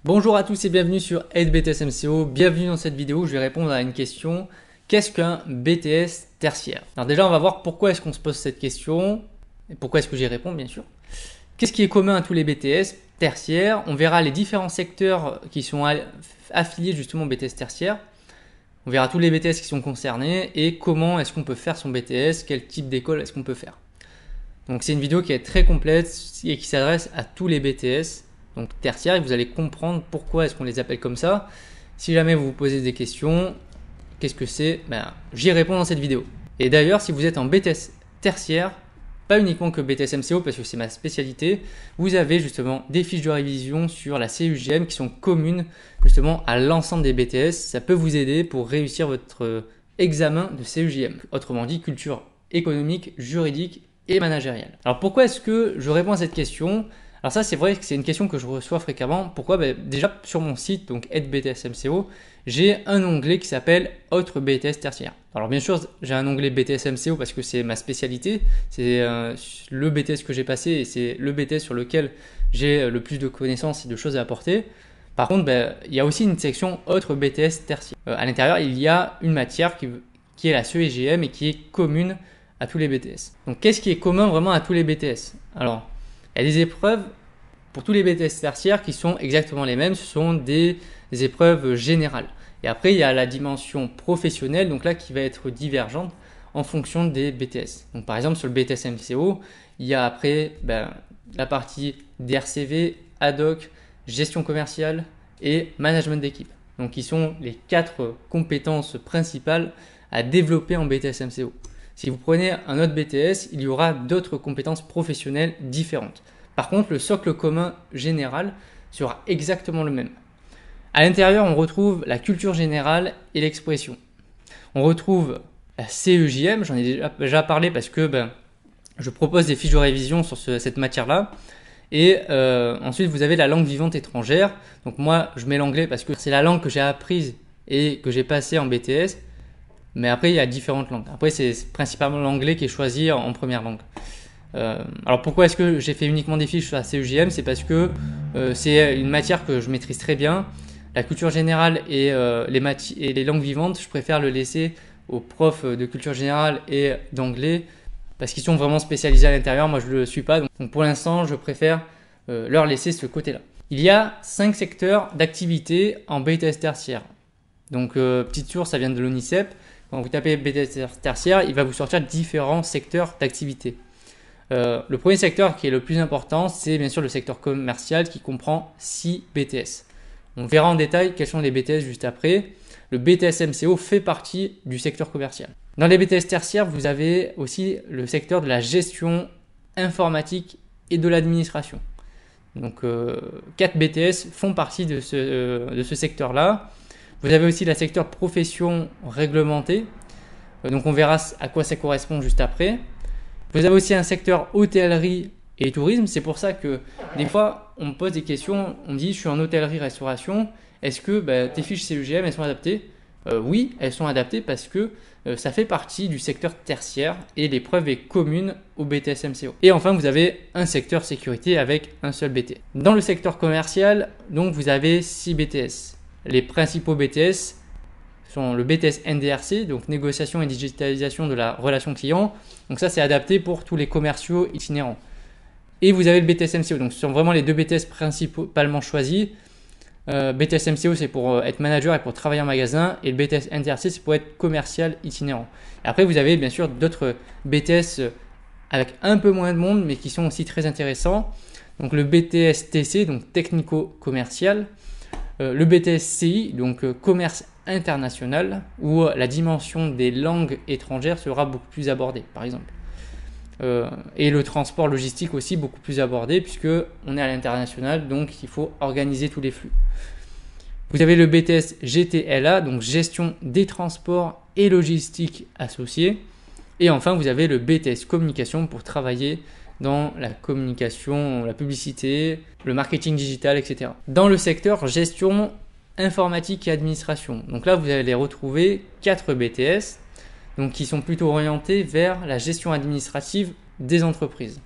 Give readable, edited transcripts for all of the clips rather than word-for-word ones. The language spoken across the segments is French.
Bonjour à tous et bienvenue sur BTS MCO. Bienvenue dans cette vidéo où je vais répondre à une question. Qu'est-ce qu'un BTS tertiaire? Alors déjà, on va voir pourquoi est-ce qu'on se pose cette question et pourquoi est-ce que j'y réponds, bien sûr. Qu'est-ce qui est commun à tous les BTS tertiaires? On verra les différents secteurs qui sont affiliés justement au BTS tertiaire. On verra tous les BTS qui sont concernés et comment est-ce qu'on peut faire son BTS, quel type d'école est-ce qu'on peut faire. Donc c'est une vidéo qui est très complète et qui s'adresse à tous les BTS. Donc tertiaire, et vous allez comprendre pourquoi est-ce qu'on les appelle comme ça. Si jamais vous vous posez des questions, qu'est-ce que c'est? J'y réponds dans cette vidéo. Et d'ailleurs, si vous êtes en BTS tertiaire, pas uniquement que BTS MCO parce que c'est ma spécialité, vous avez justement des fiches de révision sur la CUGM qui sont communes justement à l'ensemble des BTS. Ça peut vous aider pour réussir votre examen de CUGM. Autrement dit, culture économique, juridique et managériale. Alors pourquoi est-ce que je réponds à cette question? Alors ça, c'est vrai que c'est une question que je reçois fréquemment. Pourquoi? Déjà, sur mon site, donc BTS MCO, j'ai un onglet qui s'appelle Autres BTS tertiaire. Alors bien sûr, j'ai un onglet BTS MCO parce que c'est ma spécialité. C'est le BTS que j'ai passé et c'est le BTS sur lequel j'ai le plus de connaissances et de choses à apporter. Par contre, il y a aussi une section Autres BTS tertiaire. À l'intérieur, il y a une matière qui est la CEGM et qui est commune à tous les BTS. Donc qu'est-ce qui est commun vraiment à tous les BTS? Alors, il y a des épreuves pour tous les BTS tertiaires qui sont exactement les mêmes, ce sont des épreuves générales. Et après, il y a la dimension professionnelle, donc là qui va être divergente en fonction des BTS. Donc par exemple, sur le BTS MCO, il y a après la partie DRCV, ad hoc, gestion commerciale et management d'équipe. Donc qui sont les 4 compétences principales à développer en BTS MCO. Si vous prenez un autre BTS, il y aura d'autres compétences professionnelles différentes. Par contre, le socle commun général sera exactement le même. À l'intérieur, on retrouve la culture générale et l'expression. On retrouve la CEJM, j'en ai déjà parlé parce que je propose des fiches de révision sur cette matière-là. Et ensuite, vous avez la langue vivante étrangère. Donc moi, je mets l'anglais parce que c'est la langue que j'ai apprise et que j'ai passée en BTS. Mais après, il y a différentes langues. Après, c'est principalement l'anglais qui est choisi en première langue. Alors pourquoi est-ce que j'ai fait uniquement des fiches sur la CEJM? C'est parce que c'est une matière que je maîtrise très bien. La culture générale et les langues vivantes, je préfère le laisser aux profs de culture générale et d'anglais parce qu'ils sont vraiment spécialisés à l'intérieur. Moi, je ne le suis pas. Donc pour l'instant, je préfère leur laisser ce côté-là. Il y a 5 secteurs d'activité en BTS tertiaire. Donc petite source, ça vient de l'ONICEP. Quand vous tapez BTS tertiaire, il va vous sortir différents secteurs d'activité. Le premier secteur qui est le plus important, c'est bien sûr le secteur commercial qui comprend 6 BTS. On verra en détail quels sont les BTS juste après. Le BTS MCO fait partie du secteur commercial. Dans les BTS tertiaires, vous avez aussi le secteur de la gestion informatique et de l'administration. Donc 4 BTS font partie de ce secteur-là. Vous avez aussi le secteur profession réglementée. Donc on verra à quoi ça correspond juste après. Vous avez aussi un secteur hôtellerie et tourisme. C'est pour ça que des fois, on me pose des questions. On me dit, je suis en hôtellerie-restauration. Est-ce que tes fiches CEGM, elles sont adaptées? Oui, elles sont adaptées parce que ça fait partie du secteur tertiaire et l'épreuve est commune au BTS MCO. Et enfin, vous avez un secteur sécurité avec un seul BT. Dans le secteur commercial, donc vous avez 6 BTS. Les principaux BTS sont le BTS NDRC, donc négociation et digitalisation de la relation client. Donc ça, c'est adapté pour tous les commerciaux itinérants. Et vous avez le BTS MCO, donc ce sont vraiment les 2 BTS principalement choisis. BTS MCO, c'est pour être manager et pour travailler en magasin, et le BTS NDRC, c'est pour être commercial itinérant. Et après, vous avez bien sûr d'autres BTS avec un peu moins de monde, mais qui sont aussi très intéressants. Donc le BTS TC, donc technico-commercial. Le BTS CI, donc commerce international, où la dimension des langues étrangères sera beaucoup plus abordée, par exemple. Et le transport logistique aussi beaucoup plus abordé, puisque on est à l'international, donc il faut organiser tous les flux. Vous avez le BTS GTLA, donc gestion des transports et logistique associés. Et enfin, vous avez le BTS communication pour travailler dans la communication, la publicité, le marketing digital, etc. Dans le secteur gestion informatique et administration, donc là vous allez retrouver 4 BTS donc qui sont plutôt orientés vers la gestion administrative des entreprises.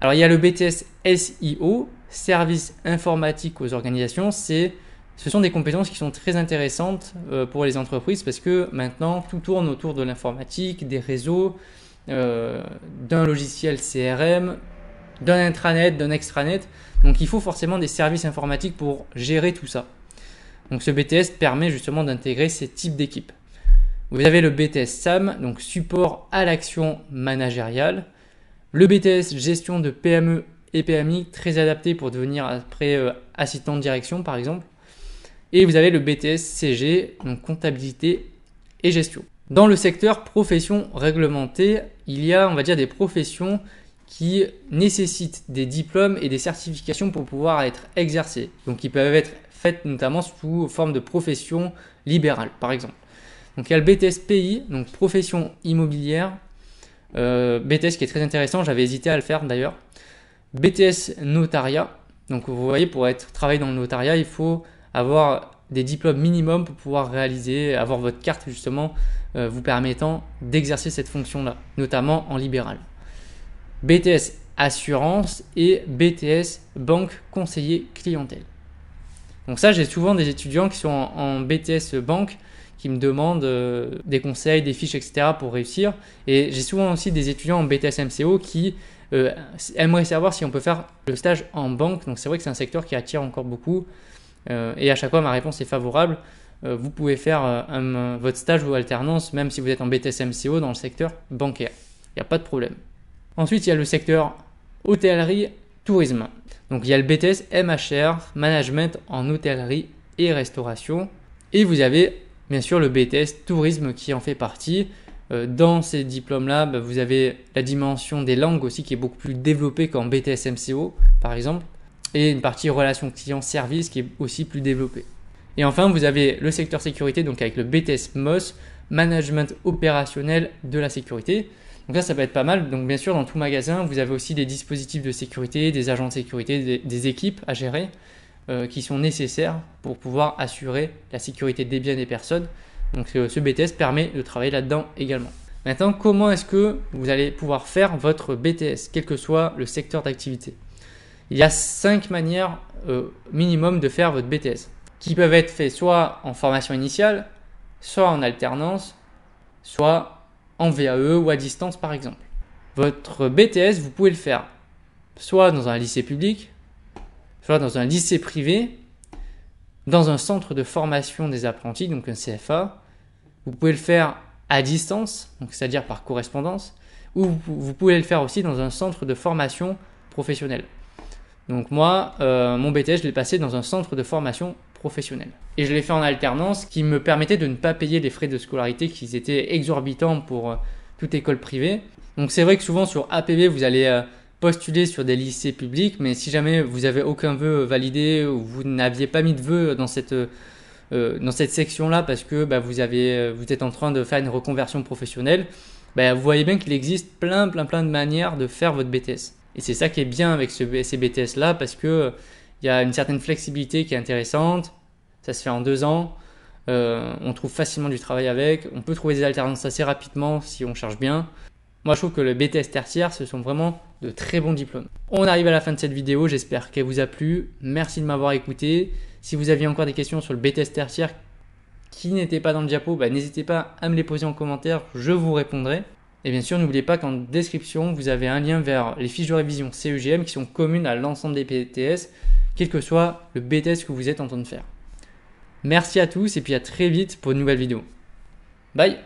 Alors il y a le BTS SIO, services informatiques aux organisations, ce sont des compétences qui sont très intéressantes pour les entreprises parce que maintenant tout tourne autour de l'informatique, des réseaux, d'un logiciel CRM, d'un intranet, d'un extranet. Donc il faut forcément des services informatiques pour gérer tout ça. Donc ce BTS permet justement d'intégrer ces types d'équipes. Vous avez le BTS SAM, donc support à l'action managériale. Le BTS gestion de PME et PMI, très adapté pour devenir après assistant de direction par exemple. Et vous avez le BTS CG, donc comptabilité et gestion. Dans le secteur profession réglementée, il y a, on va dire, des professions qui nécessitent des diplômes et des certifications pour pouvoir être exercées. Donc, qui peuvent être faites notamment sous forme de profession libérale, par exemple. Donc, il y a le BTS PI, donc profession immobilière. BTS qui est très intéressant, j'avais hésité à le faire d'ailleurs. BTS notariat. Donc, vous voyez, pour travailler dans le notariat, il faut avoir des diplômes minimum pour pouvoir avoir votre carte justement vous permettant d'exercer cette fonction-là, notamment en libéral. BTS assurance et BTS banque conseiller clientèle. Donc ça, j'ai souvent des étudiants qui sont en BTS banque qui me demandent des conseils, des fiches, etc. pour réussir. Et j'ai souvent aussi des étudiants en BTS MCO qui aimeraient savoir si on peut faire le stage en banque. Donc c'est vrai que c'est un secteur qui attire encore beaucoup. Et à chaque fois, ma réponse est favorable. Vous pouvez faire votre stage ou alternance, même si vous êtes en BTS MCO dans le secteur bancaire. Il n'y a pas de problème. Ensuite, il y a le secteur hôtellerie, tourisme. Donc, il y a le BTS MHR, management en hôtellerie et restauration. Et vous avez bien sûr le BTS tourisme qui en fait partie. Dans ces diplômes-là, vous avez la dimension des langues aussi qui est beaucoup plus développée qu'en BTS MCO, par exemple. Et une partie relation client-service qui est aussi plus développée. Et enfin, vous avez le secteur sécurité, donc avec le BTS MOS, management opérationnel de la sécurité. Donc là, ça peut être pas mal. Donc bien sûr, dans tout magasin, vous avez aussi des dispositifs de sécurité, des agents de sécurité, des équipes à gérer qui sont nécessaires pour pouvoir assurer la sécurité des biens des personnes. Donc ce BTS permet de travailler là-dedans également. Maintenant, comment est-ce que vous allez pouvoir faire votre BTS, quel que soit le secteur d'activité? Il y a 5 manières minimum de faire votre BTS qui peuvent être faits soit en formation initiale, soit en alternance, soit en VAE ou à distance par exemple. Votre BTS, vous pouvez le faire soit dans un lycée public, soit dans un lycée privé, dans un centre de formation des apprentis, donc un CFA. Vous pouvez le faire à distance, donc c'est-à-dire par correspondance, ou vous pouvez le faire aussi dans un centre de formation professionnelle. Donc moi, mon BTS, je l'ai passé dans un centre de formation professionnelle. Et je l'ai fait en alternance qui me permettait de ne pas payer les frais de scolarité qui étaient exorbitants pour toute école privée. Donc c'est vrai que souvent sur APB, vous allez postuler sur des lycées publics, mais si jamais vous n'avez aucun vœu validé ou vous n'aviez pas mis de vœu dans cette section-là parce que vous êtes en train de faire une reconversion professionnelle, vous voyez bien qu'il existe plein de manières de faire votre BTS. Et c'est ça qui est bien avec ces BTS-là parce qu'il y a une certaine flexibilité qui est intéressante. Ça se fait en 2 ans. On trouve facilement du travail avec. On peut trouver des alternances assez rapidement si on cherche bien. Moi, je trouve que le BTS tertiaire, ce sont vraiment de très bons diplômes. On arrive à la fin de cette vidéo. J'espère qu'elle vous a plu. Merci de m'avoir écouté. Si vous aviez encore des questions sur le BTS tertiaire qui n'étaient pas dans le diapo, n'hésitez pas à me les poser en commentaire. Je vous répondrai. Et bien sûr, n'oubliez pas qu'en description, vous avez un lien vers les fiches de révision CEGM qui sont communes à l'ensemble des BTS, quel que soit le BTS que vous êtes en train de faire. Merci à tous et puis à très vite pour une nouvelle vidéo. Bye!